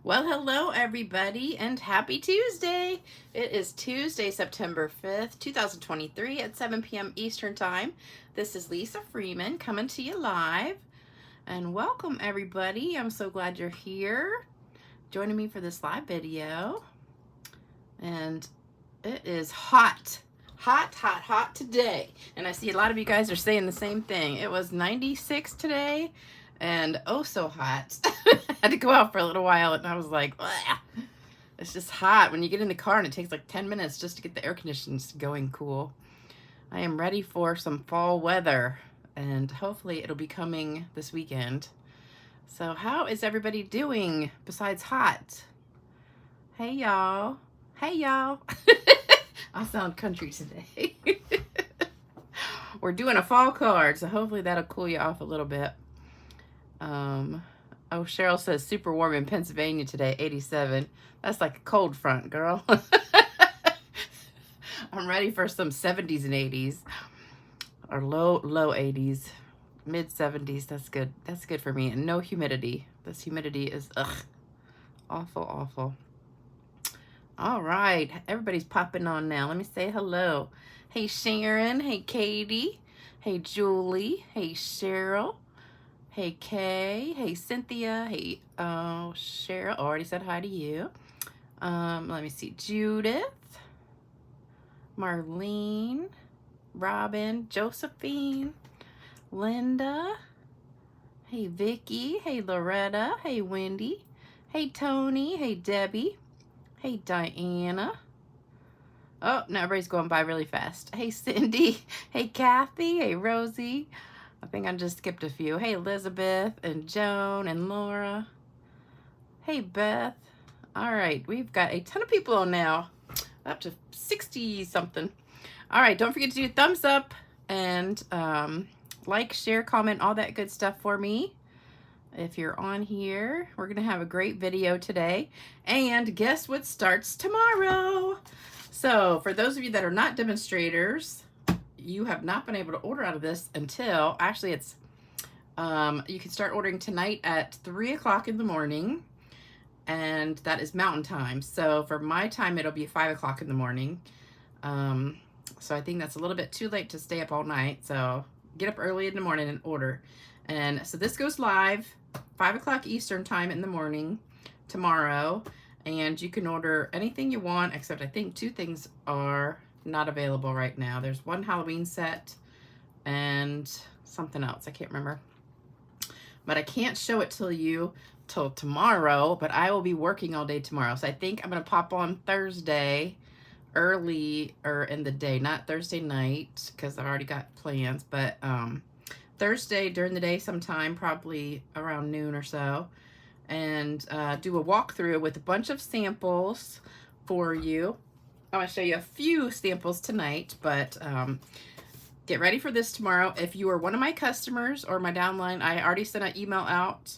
Well, hello everybody and happy Tuesday. It is Tuesday, September 5th, 2023 at 7 p.m. Eastern Time. This is Lisa Freeman coming to you live. And welcome everybody. I'm so glad you're here joining me for this live video. And it is hot. Hot today. And I see a lot of you guys are saying the same thing. It was 96 today and oh so hot. I had to go out for a little while and I was like, ugh. It's just hot when you get in the car and it takes like 10 minutes just to get the air conditioners going cool. I am ready for some fall weather and hopefully it'll be coming this weekend. So how is everybody doing besides hot? Hey y'all. Hey y'all. I'll sound country today. We're doing a fall card, so hopefully that'll cool you off a little bit. Oh, Cheryl says super warm in Pennsylvania today, 87. That's like a cold front, girl. I'm ready for some 70s and 80s. Or low 80s. Mid 70s. That's good. That's good for me. And no humidity. This humidity is awful. All right. Everybody's popping on now. Let me say hello. Hey, Sharon. Hey, Katie. Hey, Julie. Hey, Cheryl. Hey, Kay. Hey, Cynthia. Hey, Cheryl. Already said hi to you. Let me see. Judith. Marlene. Robin. Josephine. Linda. Hey, Vicky. Hey, Loretta. Hey, Wendy. Hey, Tony. Hey, Debbie. Hey, Diana. Oh, now everybody's going by really fast. Hey, Cindy. Hey, Kathy. Hey, Rosie. I think I just skipped a few. Hey, Elizabeth and Joan and Laura. Hey, Beth. All right, we've got a ton of people on now. Up to 60 something. All right, don't forget to do a thumbs up and like, share, comment, all that good stuff for me. If you're on here, we're going to have a great video today. And guess what starts tomorrow? So for those of you that are not demonstrators, you have not been able to order out of this until, actually it's, you can start ordering tonight at 3 o'clock in the morning. And that is mountain time. So for my time, it'll be 5 o'clock in the morning. So I think that's a little bit too late to stay up all night. So get up early in the morning and order. And so this goes live 5 o'clock Eastern time in the morning tomorrow. And you can order anything you want, except I think 2 things are not available right now. There's one Halloween set and something else. I can't remember. But I can't show it till tomorrow, but I will be working all day tomorrow. So I think I'm going to pop on Thursday early or in the day, not Thursday night because I've already got plans, but Thursday during the day sometime, probably around noon or so, and do a walkthrough with a bunch of samples for you. I'm going to show you a few samples tonight, but get ready for this tomorrow. If you are one of my customers or my downline, I already sent an email out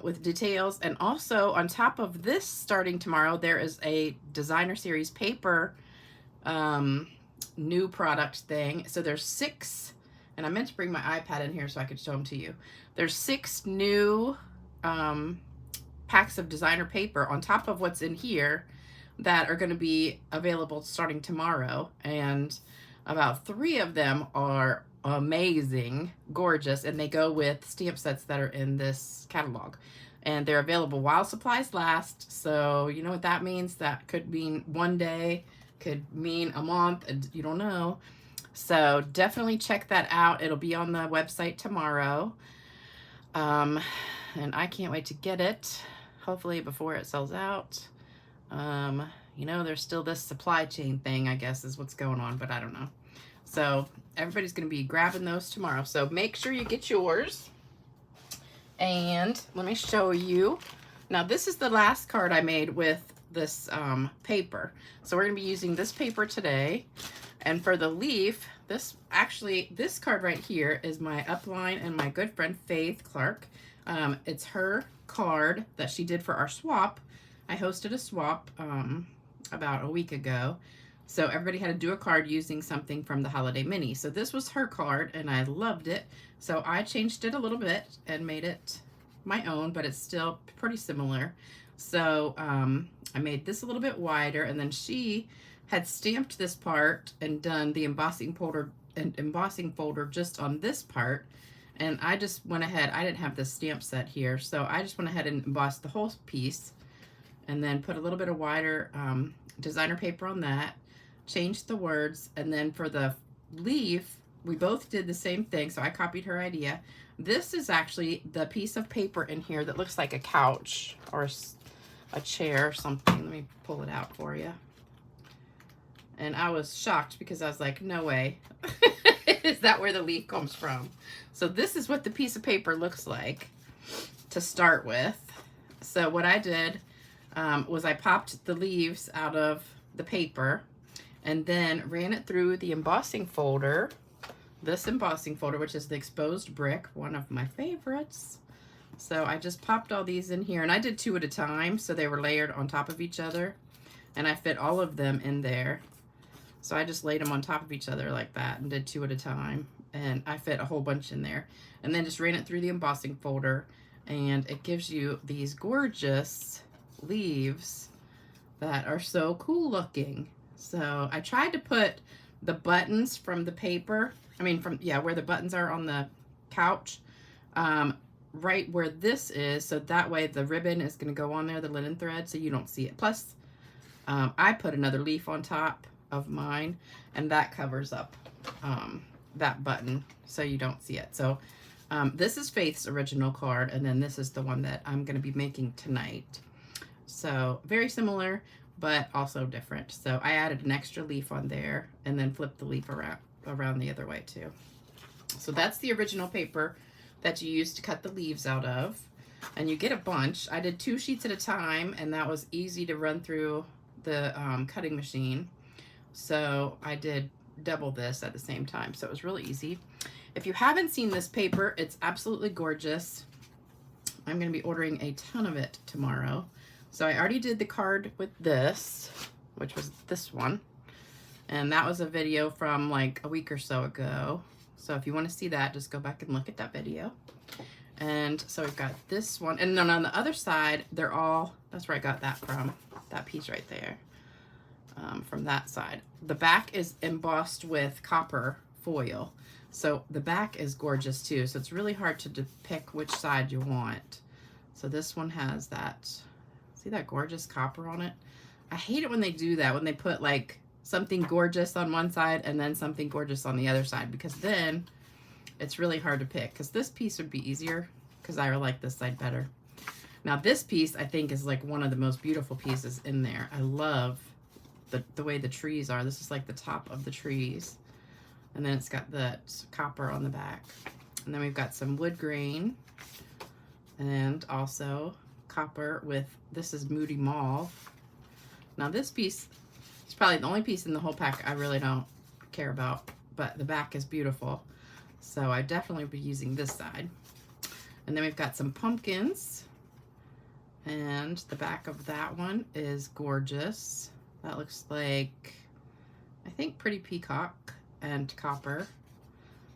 with details. And also on top of this starting tomorrow, there is a designer series paper new product thing. So there's 6, and I meant to bring my iPad in here so I could show them to you. There's 6 new packs of designer paper on top of what's in here that are going to be available starting tomorrow, and about 3 of them are amazing, gorgeous, and they go with stamp sets that are in this catalog, and they're available while supplies last. So you know what that means. That could mean one day, could mean a month, and you don't know. So definitely check that out. It'll be on the website tomorrow, and I can't wait to get it, hopefully before it sells out. You know, there's still this supply chain thing, I guess, is what's going on, but I don't know. So everybody's going to be grabbing those tomorrow. So make sure you get yours. And let me show you. Now, this is the last card I made with this paper. So we're going to be using this paper today. And for the leaf, this card right here is my upline and my good friend Faith Clark. It's her card that she did for our swap. I hosted a swap about a week ago. So everybody had to do a card using something from the Holiday Mini. So this was her card and I loved it. So I changed it a little bit and made it my own, but it's still pretty similar. So I made this a little bit wider, and then she had stamped this part and done the embossing folder just on this part. And I just went ahead, I didn't have this stamp set here, so I just went ahead and embossed the whole piece and then put a little bit of wider designer paper on that, changed the words, and then for the leaf, we both did the same thing, so I copied her idea. This is actually the piece of paper in here that looks like a couch or a chair or something. Let me pull it out for you. And I was shocked because I was like, no way. Is that where the leaf comes from? So this is what the piece of paper looks like to start with. So what I did was I popped the leaves out of the paper and then ran it through the embossing folder, this embossing folder, which is the exposed brick, one of my favorites. So I just popped all these in here, and I did 2 at a time, so they were layered on top of each other, and I fit all of them in there. So I just laid them on top of each other like that and did 2 at a time, and I fit a whole bunch in there, and then just ran it through the embossing folder, and it gives you these gorgeous leaves that are so cool looking. So I tried to put the buttons from the paper, where the buttons are on the couch, right where this is, so that way the ribbon is going to go on there, the linen thread, so you don't see it. Plus, I put another leaf on top of mine, and that covers up that button so you don't see it. So this is Faith's original card, and then this is the one that I'm going to be making tonight. So very similar, but also different. So I added an extra leaf on there and then flipped the leaf around the other way too. So that's the original paper that you use to cut the leaves out of, and you get a bunch. I did 2 sheets at a time, and that was easy to run through the cutting machine. So I did double this at the same time, so it was really easy. If you haven't seen this paper, it's absolutely gorgeous. I'm going to be ordering a ton of it tomorrow. So I already did the card with this, which was this one, and that was a video from like a week or so ago. So if you want to see that, just go back and look at that video. And so we've got this one, and then on the other side, they're all, that's where I got that from, that piece right there, from that side. The back is embossed with copper foil, so the back is gorgeous too. So it's really hard to pick which side you want. So this one has that, see that gorgeous copper on it? I hate it when they do that, when they put like something gorgeous on one side and then something gorgeous on the other side, because then it's really hard to pick. Because this piece would be easier because I like this side better. Now this piece I think is like one of the most beautiful pieces in there. I love the way the trees are. This is like the top of the trees, and then it's got that copper on the back, and then we've got some wood grain and also copper with, this is Moody Mauve. Now this piece is probably the only piece in the whole pack I really don't care about, but the back is beautiful, so I definitely be using this side. And then we've got some pumpkins, and the back of that one is gorgeous. That looks like, I think, Pretty Peacock and copper.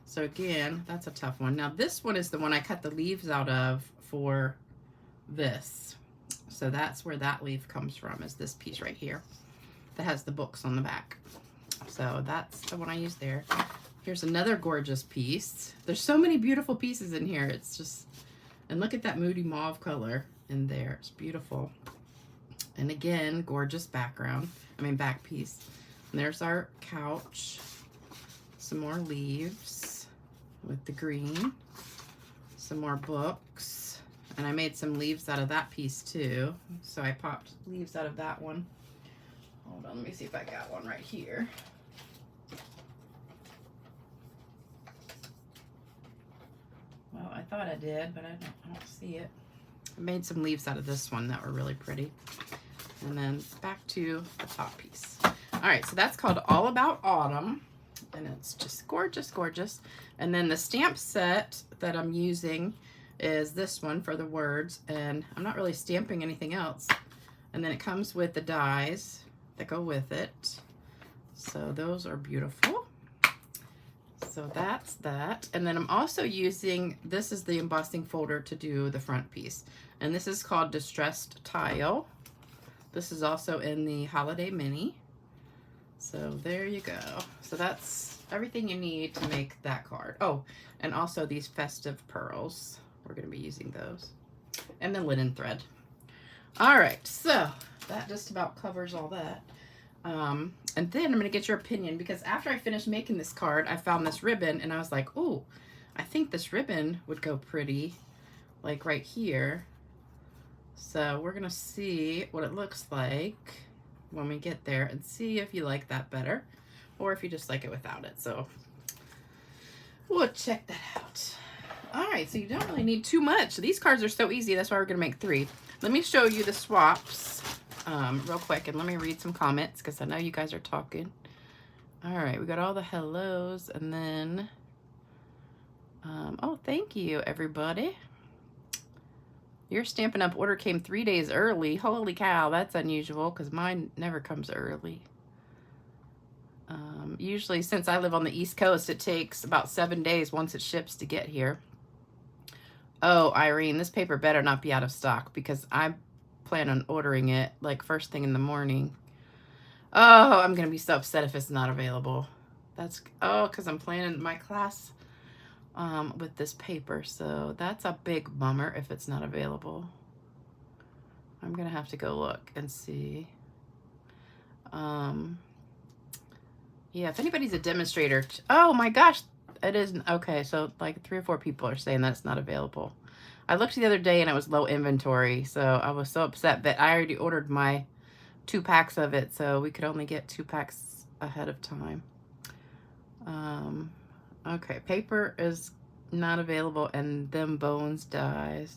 So again, that's a tough one. Now this one is the one I cut the leaves out of for this. So that's where that leaf comes from, is this piece right here that has the books on the back. So that's the one I used there. Here's another gorgeous piece. There's so many beautiful pieces in here. It's just, and look at that Moody Mauve color in there. It's beautiful. And again, gorgeous background. Back piece. And there's our couch. Some more leaves with the green. Some more books. And I made some leaves out of that piece too. So I popped leaves out of that one. Hold on, let me see if I got one right here. Well, I thought I did, but I don't see it. I made some leaves out of this one that were really pretty. And then back to the top piece. All right, so that's called All About Autumn, and it's just gorgeous, gorgeous. And then the stamp set that I'm using is this one for the words, and I'm not really stamping anything else. And then it comes with the dies that go with it. So those are beautiful. So that's that. And then I'm also using, this is the embossing folder to do the front piece. And this is called Distressed Tile. This is also in the Holiday Mini. So there you go. So that's everything you need to make that card. Oh, and also these festive pearls. We're going to be using those. And the linen thread. All right, so that just about covers all that. And then I'm going to get your opinion, because after I finished making this card, I found this ribbon and I was like, ooh, I think this ribbon would go pretty, like right here. So we're going to see what it looks like when we get there and see if you like that better or if you just like it without it. So we'll check that out. All right, so you don't really need too much. These cards are so easy. That's why we're going to make 3. Let me show you the swaps real quick, and let me read some comments because I know you guys are talking. All right, we got all the hellos, and then, oh, thank you, everybody. Your Stampin' Up! Order came 3 days early. Holy cow, that's unusual because mine never comes early. Usually, since I live on the East Coast, it takes about 7 days once it ships to get here. Oh, Irene, this paper better not be out of stock because I plan on ordering it like first thing in the morning. Oh, I'm going to be so upset if it's not available. That's, oh, because I'm planning my class with this paper. So that's a big bummer if it's not available. I'm going to have to go look and see. Yeah, if anybody's a demonstrator. Oh my gosh, it isn't. Okay, so like 3 or 4 people are saying that it's not available. I looked the other day and it was low inventory, so I was so upset, but I already ordered my 2 packs of it, so we could only get 2 packs ahead of time. Okay, paper is not available and them bones dies.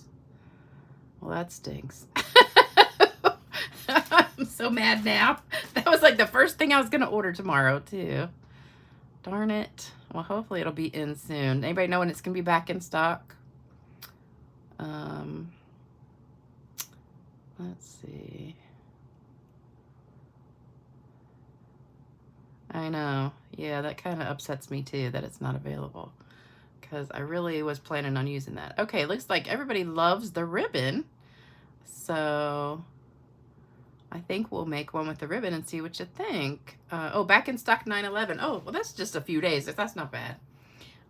Well, that stinks. I'm so mad now. That was like the first thing I was going to order tomorrow, too. Darn it. Well, hopefully it'll be in soon. Anybody know when it's going to be back in stock? Let's see. I know. Yeah, that kind of upsets me, too, that it's not available. Because I really was planning on using that. Okay, looks like everybody loves the ribbon. So I think we'll make one with the ribbon and see what you think. Oh, back in stock 9/11. Oh, well, that's just a few days. That's not bad.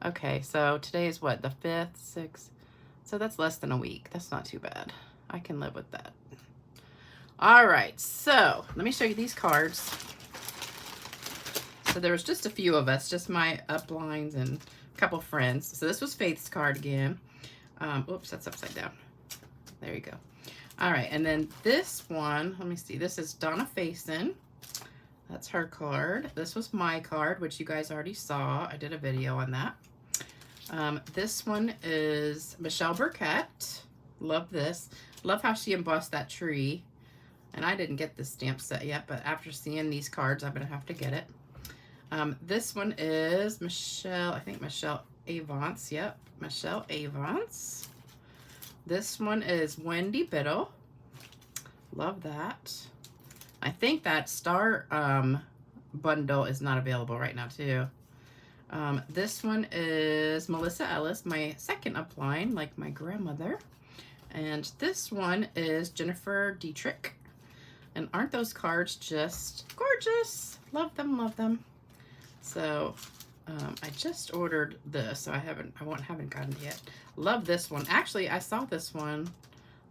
Okay, so today is what? The 5th, 6th. So that's less than a week. That's not too bad. I can live with that. All right, so let me show you these cards. So there was just a few of us, just my uplines and a couple friends. So this was Faith's card again. Oops, that's upside down. There you go. All right, and then this one, let me see. This is Donna Faison. That's her card. This was my card, which you guys already saw. I did a video on that. This one is Michelle Burkett. Love this. Love how she embossed that tree. And I didn't get this stamp set yet, but after seeing these cards, I'm going to have to get it. This one is Michelle, I think Michelle Avance. Yep, Michelle Avance. This one is Wendy Biddle. Love that. I think that star bundle is not available right now, too. This one is Melissa Ellis, my second upline, like my grandmother. And this one is Jennifer Dietrich. And aren't those cards just gorgeous? Love them, love them. So I just ordered this, so I haven't gotten it yet. Love this one. Actually, I saw this one,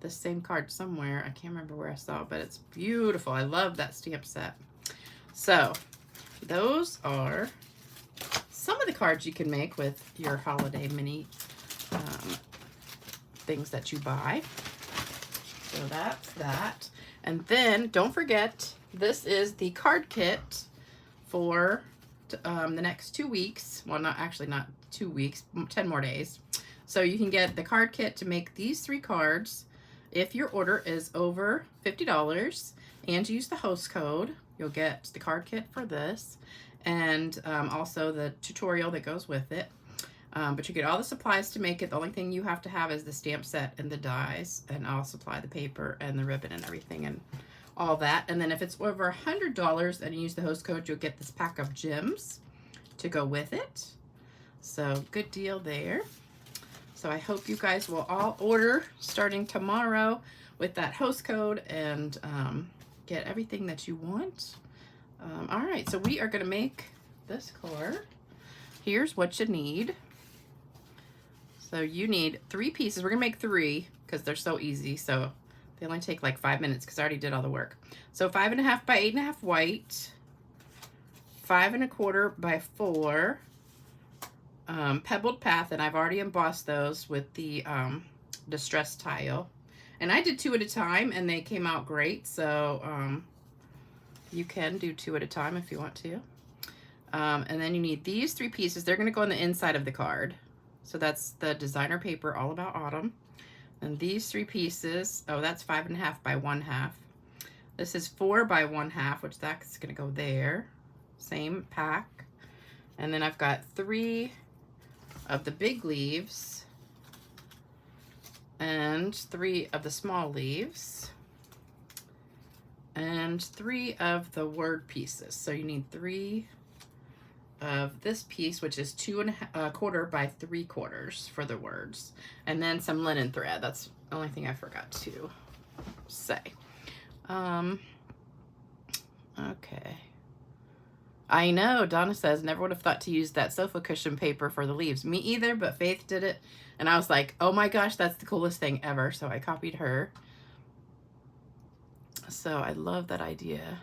this same card somewhere. I can't remember where I saw it, but it's beautiful. I love that stamp set. So those are some of the cards you can make with your holiday mini things that you buy. So that's that. And then don't forget, this is the card kit for the next 2 weeks. Well, not 2 weeks, 10 more days. So you can get the card kit to make these 3 cards if your order is over $50 and use the host code. You'll get the card kit for this and also the tutorial that goes with it. But you get all the supplies to make it. The only thing you have to have is the stamp set and the dies, and I'll supply the paper and the ribbon and everything and all that. And then if it's over $100 and you use the host code, you'll get this pack of gems to go with it. So good deal there. So I hope you guys will all order starting tomorrow with that host code and get everything that you want. All right, so we are going to make this card. Here's what you need. So you need 3 pieces. We're going to make 3 because they're so easy. So they only take like 5 minutes because I already did all the work. So 5.5 by 8.5 white, 5 1/4 by 4 pebbled path, and I've already embossed those with the distressed tile. And I did 2 at a time, and they came out great. So you can do 2 at a time if you want to. And then you need these 3 pieces. They're going to go on the inside of the card. So that's the designer paper, All About Autumn. And these 3 pieces, oh, that's 5.5 by 1/2. This is 4 by 1/2, which that's going to go there. Same pack. And then I've got 3 of the big leaves and 3 of the small leaves and 3 of the word pieces. So you need 3 of this piece, which is 2 1/4 by 3/4 for the words, and then some linen thread. That's the only thing I forgot to say. Okay. I know, Donna says, never would have thought to use that sofa cushion paper for the leaves. Me either, but Faith did it, and I was like, oh my gosh, that's the coolest thing ever. So I copied her. So I love that idea.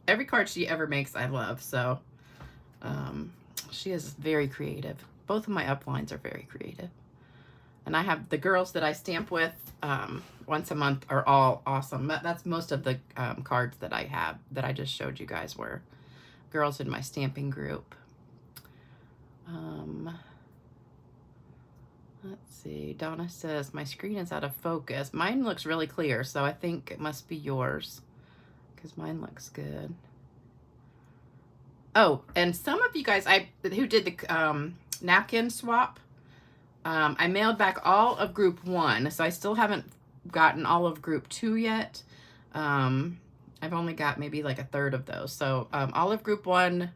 Every card she ever makes, I love. So she is very creative. Both of my uplines are very creative. And I have the girls that I stamp with once a month are all awesome. That's most of the cards that I have that I just showed you guys were girls in my stamping group. Let's see. Donna says, my screen is out of focus. Mine looks really clear, so I think it must be yours because mine looks good. Oh, and some of you guys who did the napkin swap, I mailed back all of group 1, so I still haven't gotten all of group 2 yet. I've only got maybe like 1/3 of those. So all of group 1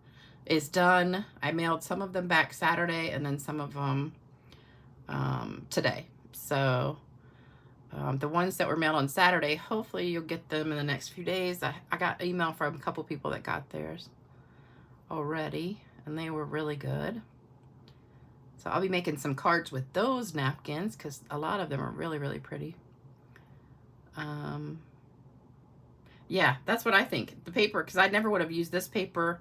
is done. I mailed some of them back Saturday and then some of them today. So the ones that were mailed on Saturday, hopefully you'll get them in the next few days. I got an email from a couple people that got theirs already, and they were really good. So I'll be making some cards with those napkins because a lot of them are really, really pretty. Yeah, that's what I think. The paper, because I never would have used this paper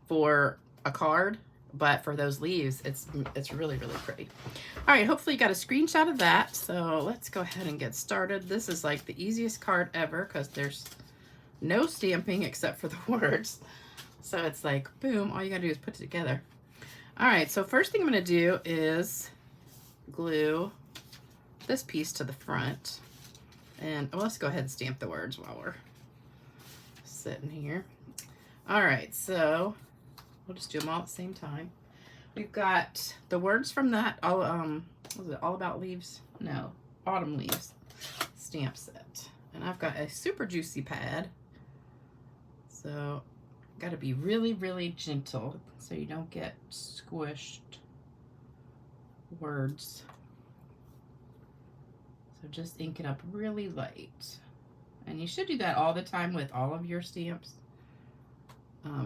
for a card, but for those leaves, it's really, really pretty. All right, hopefully you got a screenshot of that. So let's go ahead and get started. This is like the easiest card ever because there's no stamping except for the words. So it's like, boom, all you gotta do is put it together. All right, so first thing I'm gonna do is glue this piece to the front. And let's go ahead and stamp the words while we're sitting here. All right, so we'll just do them all at the same time. We've got the words from that, was it All About Leaves? No, Autumn Leaves stamp set. And I've got a super juicy pad. So got to be really, really gentle so you don't get squished words. So just ink it up really light. And you should do that all the time with all of your stamps.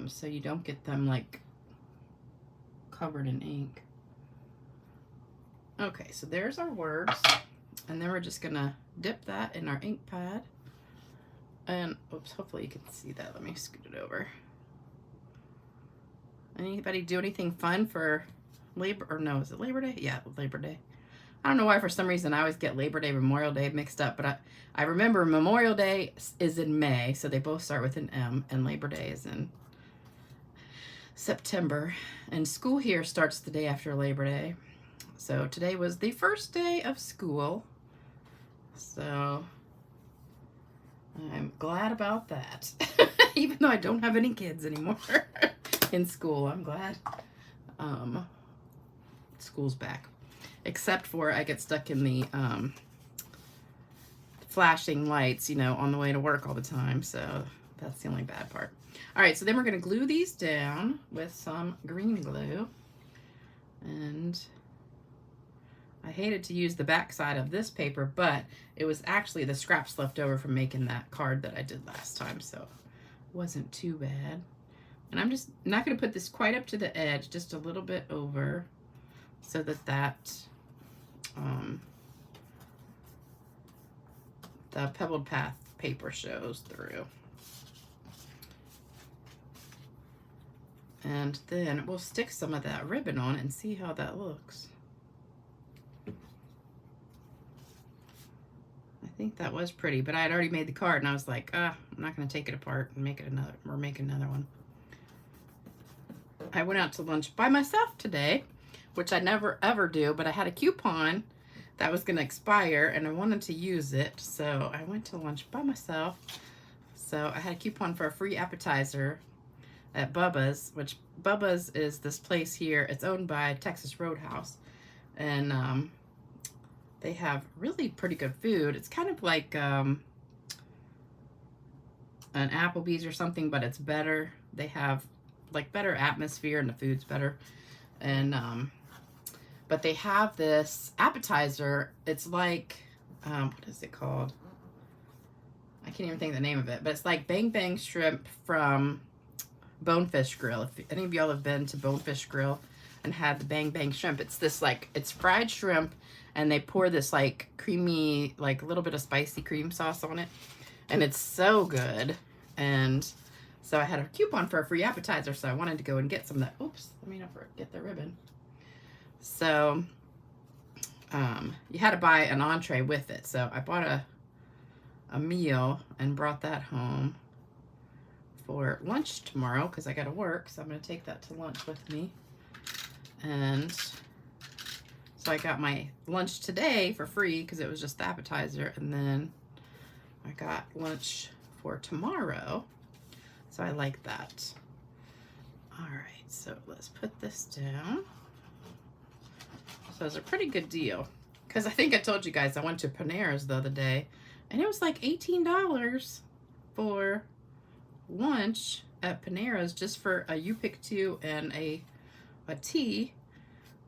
So you don't get them like covered in ink. Okay, so there's our words. And then we're just gonna dip that in our ink pad. And oops, hopefully you can see that. Let me scoot it over. Anybody do anything fun for Labor, or no, is it Labor Day? Yeah, Labor Day. I don't know why for some reason I always get Labor Day, Memorial Day mixed up, but I remember Memorial Day is in May, so they both start with an M, and Labor Day is in September. And school here starts the day after Labor Day. So today was the first day of school. So I'm glad about that. Even though I don't have any kids anymore in school, I'm glad school's back. Except for I get stuck in the flashing lights, you know, on the way to work all the time. So that's the only bad part. All right, so then we're going to glue these down with some green glue. And I hated to use the back side of this paper, but it was actually the scraps left over from making that card that I did last time, so it wasn't too bad. And I'm just not going to put this quite up to the edge, just a little bit over, so that the pebbled path paper shows through. And then we'll stick some of that ribbon on and see how that looks. I think that was pretty, but I had already made the card and I was like, I'm not going to take it apart and make it another, or make another one. I went out to lunch by myself today, which I never ever do, but I had a coupon that was going to expire and I wanted to use it, so I went to lunch by myself. So I had a coupon for a free appetizer at Bubba's, which Bubba's is this place here. It's owned by Texas Roadhouse, and they have really pretty good food. It's kind of like an Applebee's or something, but it's better. They have like better atmosphere and the food's better. And but they have this appetizer. It's like what is it called? I can't even think of the name of it, but it's like Bang Bang shrimp from Bonefish Grill. If any of y'all have been to Bonefish Grill and had the Bang Bang shrimp, it's this like, it's fried shrimp and they pour this like creamy, like a little bit of spicy cream sauce on it, and it's so good. And so I had a coupon for a free appetizer, so I wanted to go and get some of that. Oops, let me not forget the ribbon. So you had to buy an entree with it, so I bought a meal and brought that home for lunch tomorrow because I got to work, so I'm going to take that to lunch with me. And so I got my lunch today for free because it was just the appetizer, and then I got lunch for tomorrow, so I like that. All right, so let's put this down. So it's a pretty good deal because I think I told you guys I went to Panera's the other day and it was like $18 for lunch at Panera's, just for a you pick two and a tea.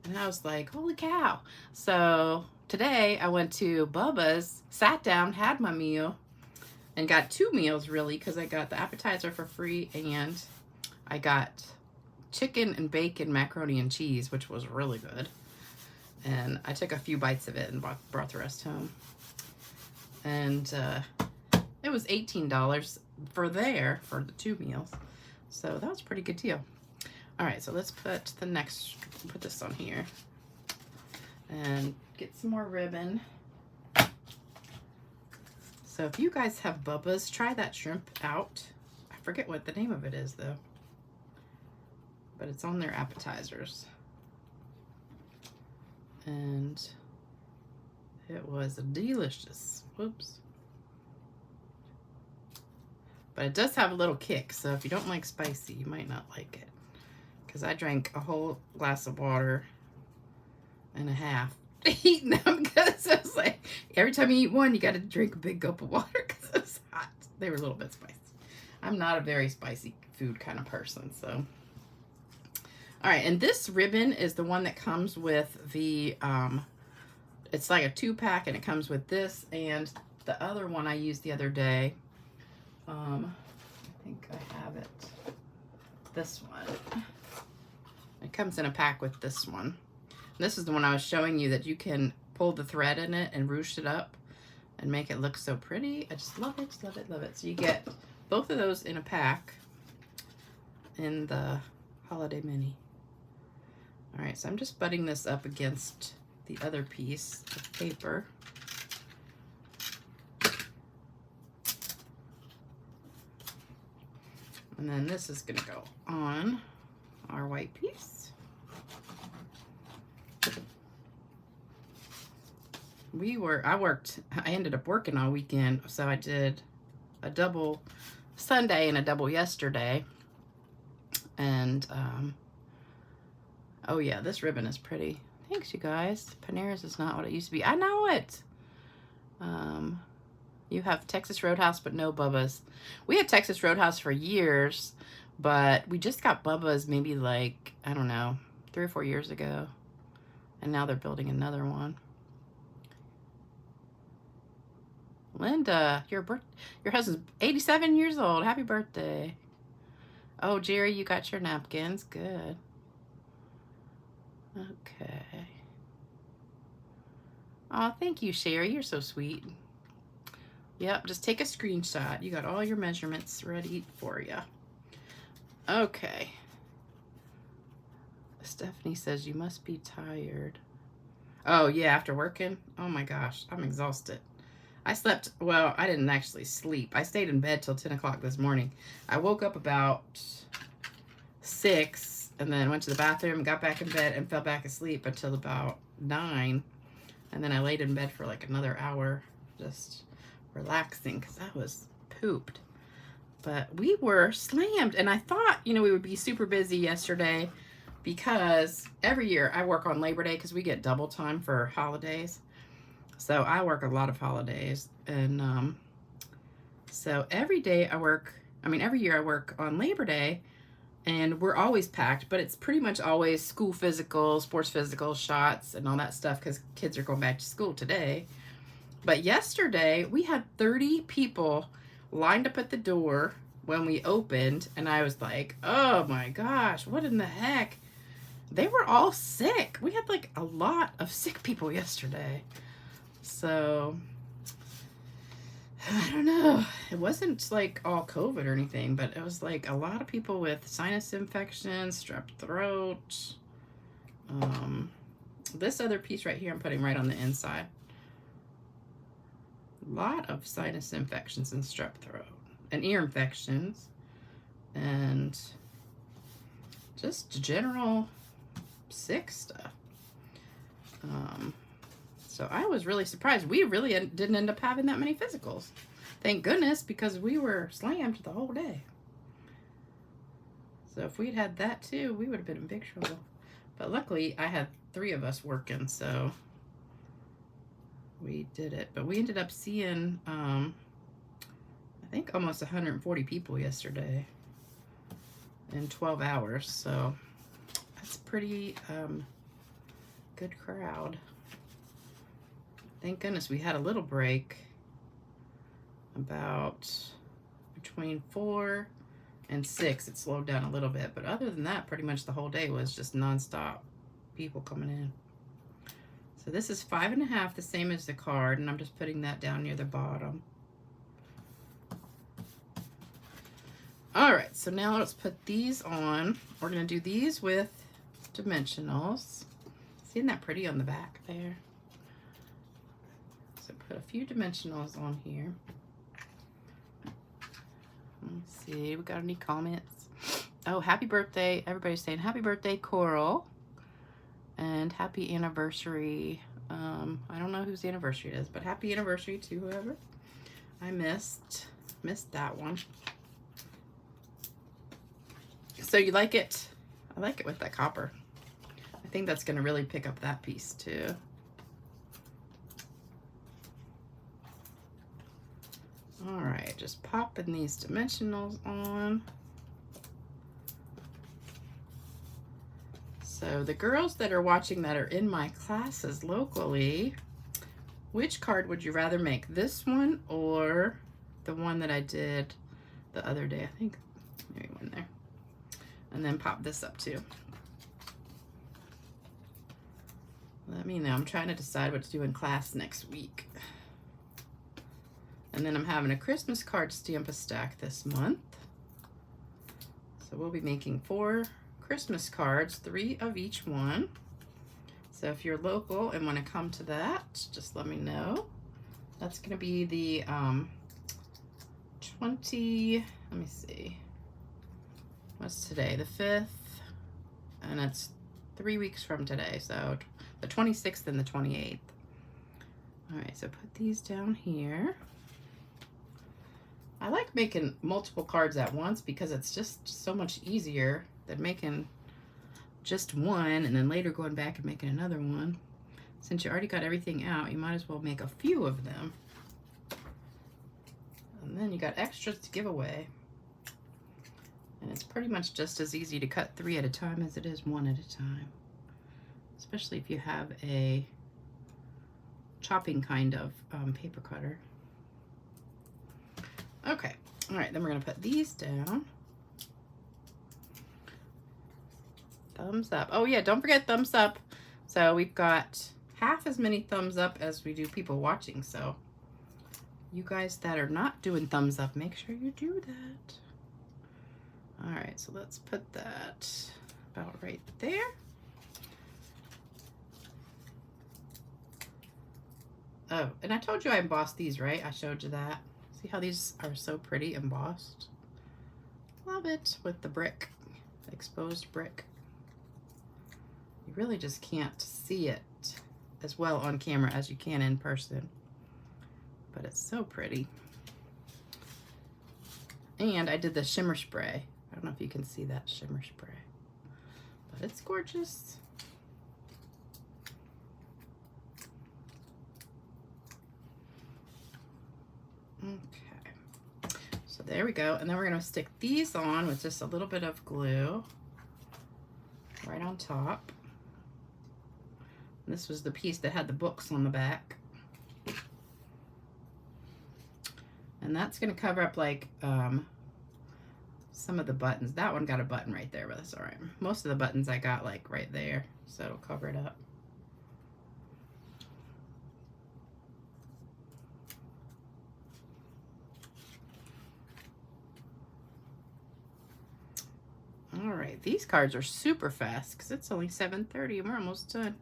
And I was like, holy cow. So today I went to Bubba's, sat down, had my meal, and got two meals really, because I got the appetizer for free and I got chicken and bacon macaroni and cheese, which was really good. And I took a few bites of it and brought the rest home. And it was $18 for the two meals. So that was a pretty good deal. All right, so let's put this on here and get some more ribbon. So if you guys have Bubba's, try that shrimp out. I forget what the name of it is though, but it's on their appetizers. And it was delicious. Whoops. But it does have a little kick, so if you don't like spicy, you might not like it. Because I drank a whole glass of water and a half eating them, because it was like, every time you eat one, you got to drink a big gulp of water because it was hot. They were a little bit spicy. I'm not a very spicy food kind of person, so. All right, and this ribbon is the one that comes with the, it's like a 2-pack, and it comes with this and the other one I used the other day. I think I have it. This one. It comes in a pack with this one. This is the one I was showing you that you can pull the thread in it and ruche it up and make it look so pretty. I just love it, love it, love it. So you get both of those in a pack in the Holiday Mini. All right, so I'm just butting this up against the other piece of paper. And then this is gonna go on our white piece. I ended up working all weekend, so I did a double Sunday and a double yesterday. And oh yeah, this ribbon is pretty. Thanks, you guys. Panera's is not what it used to be. I know it. You have Texas Roadhouse, but no Bubba's. We had Texas Roadhouse for years, but we just got Bubba's maybe like, I don't know, 3 or 4 years ago. And now they're building another one. Linda, your husband's 87 years old. Happy birthday. Oh, Jerry, you got your napkins. Good. Okay. Oh, thank you, Sherry. You're so sweet. Yep, just take a screenshot. You got all your measurements ready for you. Okay. Stephanie says you must be tired. Oh, yeah, after working? Oh, my gosh. I'm exhausted. I slept, well, I didn't actually sleep. I stayed in bed till 10 o'clock this morning. I woke up about 6 and then went to the bathroom, got back in bed, and fell back asleep until about 9. And then I laid in bed for like another hour just relaxing because I was pooped. But we were slammed, and I thought, you know, we would be super busy yesterday because every year I work on Labor Day because we get double time for holidays. So I work a lot of holidays, and so every day I work, every year I work on Labor Day, and we're always packed, but it's pretty much always school physicals, sports physicals, shots, and all that stuff because kids are going back to school today. But yesterday we had 30 people lined up at the door when we opened, and I was like, oh my gosh, what in the heck? They were all sick. We had like a lot of sick people yesterday. So, I don't know. It wasn't like all COVID or anything, but it was like a lot of people with sinus infections, strep throat. This other piece right here I'm putting right on the inside. A lot of sinus infections and strep throat and ear infections and just general sick stuff. So I was really surprised. We really didn't end up having that many physicals. Thank goodness, because we were slammed the whole day. So if we'd had that too, we would have been in big trouble. But luckily, I had 3 of us working, so we did it. But we ended up seeing, I think, almost 140 people yesterday in 12 hours. So that's pretty good crowd. Thank goodness we had a little break about between 4 and 6. It slowed down a little bit, but other than that, pretty much the whole day was just nonstop people coming in. So this is 5.5, the same as the card, and I'm just putting that down near the bottom. All right, so now let's put these on. We're gonna do these with dimensionals. Isn't that pretty on the back there? So put a few dimensionals on here. Let's see, we got any comments? Oh, happy birthday. Everybody's saying happy birthday, Coral. And happy anniversary. I don't know whose anniversary it is, but happy anniversary to whoever. I missed that one. So you like it? I like it with that copper. I think that's gonna really pick up that piece too. All right, just popping these dimensionals on. So the girls that are watching that are in my classes locally, which card would you rather make? This one or the one that I did the other day? I think maybe one there. And then pop this up too. Let me know. I'm trying to decide what to do in class next week. And then I'm having a Christmas card stamp-a-stack this month. So we'll be making 4 Christmas cards, 3 of each one. So if you're local and want to come to that, just let me know. That's going to be the 20, let me see. What's today? The 5th. And it's 3 weeks from today. So the 26th and the 28th. All right, so put these down here. I like making multiple cards at once because it's just so much easier than making just one and then later going back and making another one. Since you already got everything out, you might as well make a few of them. And then you got extras to give away. And it's pretty much just as easy to cut 3 at a time as it is 1 at a time. especially if you have a chopping kind of paper cutter. Okay, all right, then we're gonna put these down. Thumbs up. Oh yeah, don't forget thumbs up. So we've got half as many thumbs up as we do people watching. So you guys that are not doing thumbs up, make sure you do that. All right, so let's put that about right there. Oh, and I told you I embossed these, right? I showed you that. See how these are so pretty embossed? Love it with the brick, exposed brick. You really just can't see it as well on camera as you can in person, but it's so pretty. And I did the shimmer spray. I don't know if you can see that shimmer spray, but it's gorgeous. Okay, so there we go. And then we're gonna stick these on with just a little bit of glue right on top. This was the piece that had the books on the back. And that's gonna cover up like some of the buttons. That one got a button right there, but that's all right. Most of the buttons I got like right there, so it'll cover it up. All right, these cards are super fast because it's only 7:30 and we're almost done.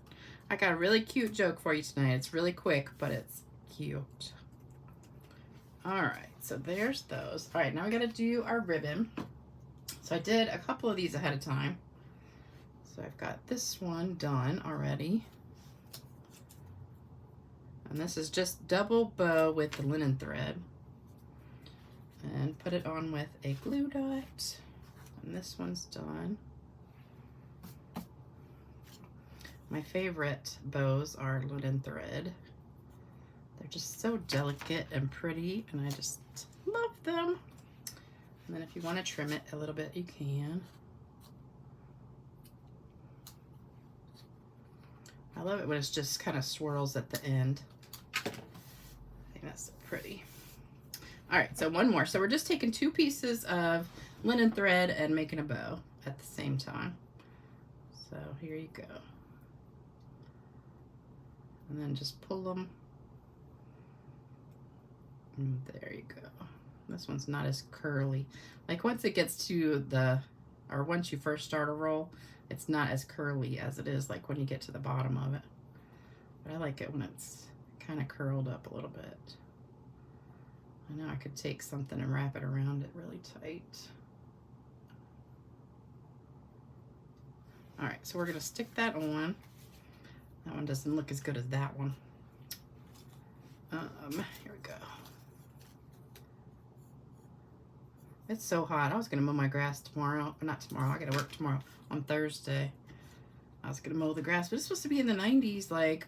I got a really cute joke for you tonight. It's really quick, but it's cute. All right, so there's those. All right, now we gotta do our ribbon. So I did a couple of these ahead of time. So I've got this one done already. And this is just double bow with the linen thread. And put it on with a glue dot. And this one's done. My favorite bows are linen thread. They're just so delicate and pretty, and I just love them. And then if you want to trim it a little bit, you can. I love it when it's just kind of swirls at the end. I think that's so pretty. All right, so one more. So we're just taking 2 pieces of linen thread and making a bow at the same time. So here you go. And then just pull them. And there you go. This one's not as curly. Like once it gets to or once you first start a roll, it's not as curly as it is like when you get to the bottom of it. But I like it when it's kind of curled up a little bit. I know I could take something and wrap it around it really tight. All right, so we're gonna stick that on. That one doesn't look as good as that one. Here we go. It's so hot. I was gonna mow my grass tomorrow. Not tomorrow, I gotta work tomorrow, on Thursday. I was gonna mow the grass, but it's supposed to be in the 90s like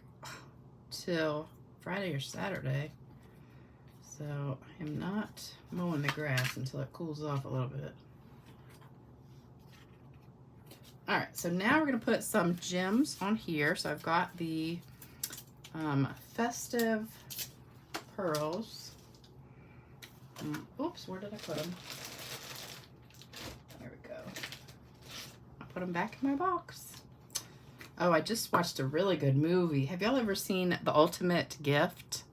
till Friday or Saturday. So I am not mowing the grass until it cools off a little bit. All right, so now we're gonna put some gems on here. So I've got the festive pearls. Oops, where did I put them? There we go. I put them back in my box. Oh, I just watched a really good movie. Have y'all ever seen The Ultimate Gift?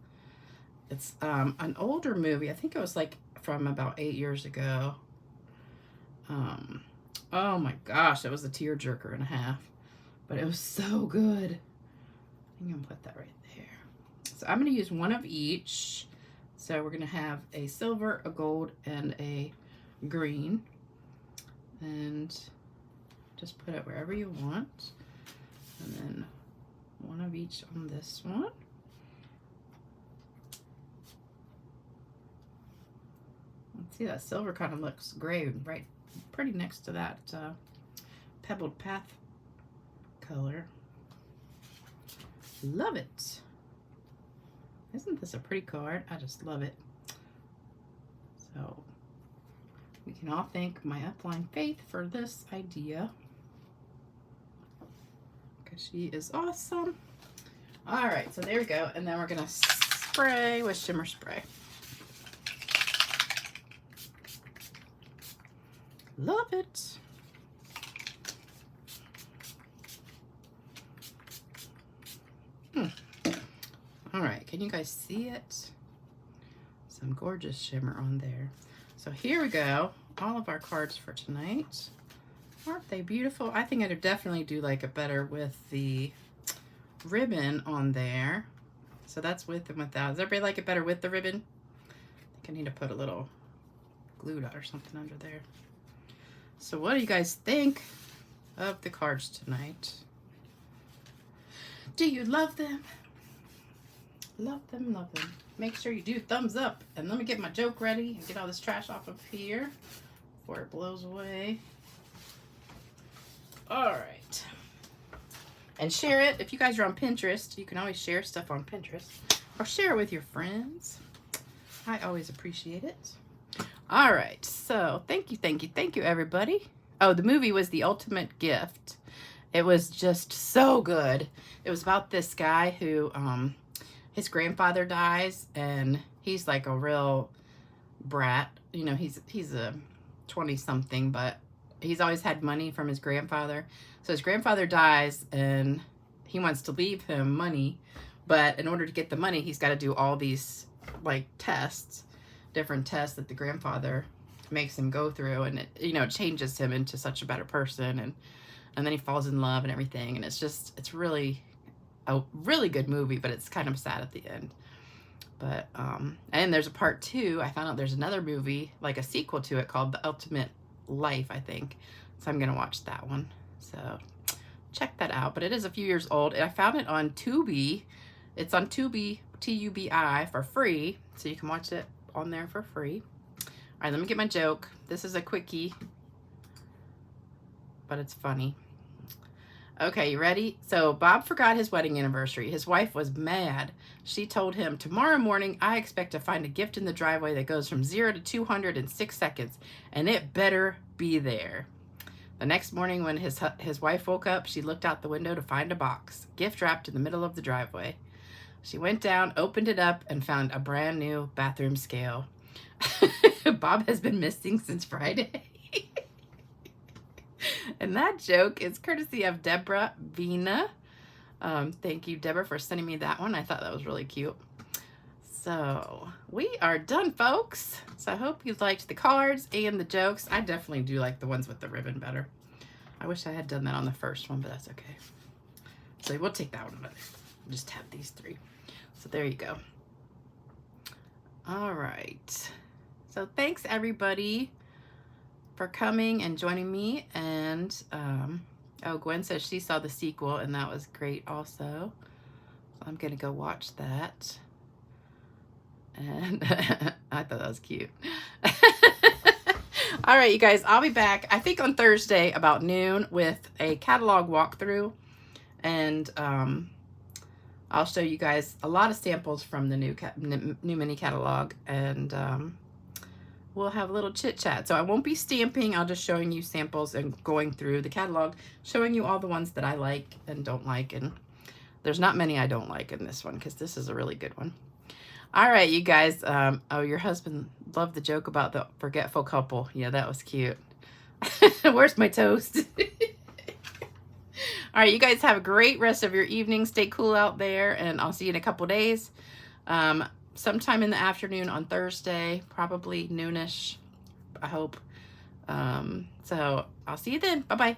It's an older movie. I think it was like from about 8 years ago. Oh my gosh, it was a tearjerker and a half. But it was so good. I'm gonna put that right there. So I'm gonna use one of each. So we're gonna have a silver, a gold, and a green. And just put it wherever you want. And then one of each on this one. Let's see, that silver kind of looks gray right pretty next to that pebbled path color. Love it. Isn't this a pretty card? I just love it. So we can all thank my upline Faith for this idea. She is awesome. All right, so there we go. And then we're gonna spray with shimmer spray. Love it. All right, can you guys see it? Some gorgeous shimmer on there. So here we go. All of our cards for tonight. Aren't they beautiful? I think I'd definitely do like it better with the ribbon on there. So that's with and without. Does everybody like it better with the ribbon? I think I need to put a little glue dot or something under there. So what do you guys think of the cards tonight? Do you love them? Love them, love them. Make sure you do thumbs up. And let me get my joke ready and get all this trash off of here before it blows away. All right. And share it. If you guys are on Pinterest, you can always share stuff on Pinterest. Or share it with your friends. I always appreciate it. All right. So thank you, everybody. Oh, the movie was The Ultimate Gift. It was just so good. It was about this guy who... his grandfather dies, and he's like a real brat. You know, he's a 20-something, but he's always had money from his grandfather. So his grandfather dies, and he wants to leave him money, but in order to get the money, he's got to do all these like tests, different tests that the grandfather makes him go through, and it, you know, changes him into such a better person, and then he falls in love and everything, and it's really a really good movie, but it's kind of sad at the end. But and there's a part 2. I found out there's another movie, like a sequel to it, called The Ultimate Life, I think. So I'm gonna watch that one. So check that out. But it is a few years old. I found it on Tubi. It's on Tubi, Tubi, for free. So you can watch it on there for free. All right, let me get my joke. This is a quickie, but it's funny. Okay, you ready? So Bob forgot his wedding anniversary. His wife was mad. She told him, "Tomorrow morning, I expect to find a gift in the driveway that goes from 0 to 200 in 6 seconds, and it better be there." The next morning, when his wife woke up, she looked out the window to find a box, gift wrapped in the middle of the driveway. She went down, opened it up, and found a brand new bathroom scale. Bob has been missing since Friday. And that joke is courtesy of Deborah Vina. Thank you, Deborah, for sending me that one. I thought that was really cute. So we are done, folks. So I hope you liked the cards and the jokes. I definitely do like the ones with the ribbon better. I wish I had done that on the first one, but that's okay. So we'll take that one better. Just have these 3. So there you go. All right. So thanks, everybody, for coming and joining me. And oh, Gwen says she saw the sequel and that was great also. So I'm gonna go watch that. And I thought that was cute. All right, you guys, I'll be back, I think on Thursday about noon, with a catalog walkthrough. And I'll show you guys a lot of samples from the new mini catalog. And we'll have a little chit chat. So I won't be stamping. I'll just showing you samples and going through the catalog, showing you all the ones that I like and don't like. And there's not many I don't like in this one, because this is a really good one. All right, you guys. Oh, your husband loved the joke about the forgetful couple. Yeah, that was cute. Where's my toast? All right, you guys have a great rest of your evening. Stay cool out there, and I'll see you in a couple days. Sometime in the afternoon on Thursday, probably noonish, I hope. So I'll see you then. Bye-bye.